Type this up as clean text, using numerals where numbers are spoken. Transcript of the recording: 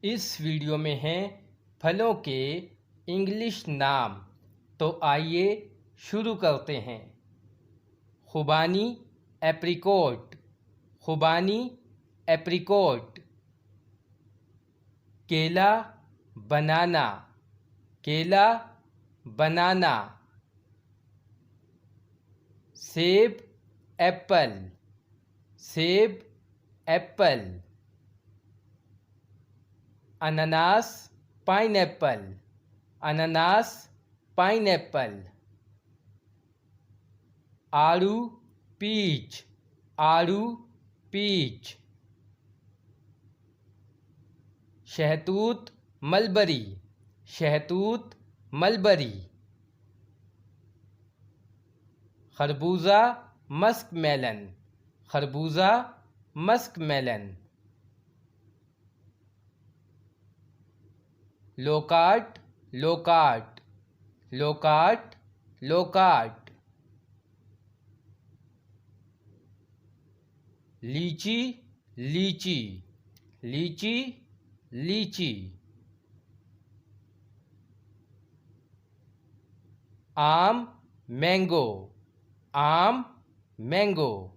इस वीडियो में हैं फलों के इंग्लिश नाम। तो आइए शुरू करते हैं। खुबानी एप्रिकॉट, खुबानी एप्रिकॉट। केला बनाना, केला बनाना। सेब एप्पल, सेब एप्पल। अनानास पाइनएप्पल, अनानास पाइनएप्पल। आड़ू पीच, आड़ू पीच। शहतूत मलबरी, शहतूत मलबरी। खरबूजा मस्क मेलन, खरबूजा Musk melon. Low-carb, low-carb, low-carb, low-carb. लीची, लीची, लीची, लीची। आम मैंगो, आम मैंगो।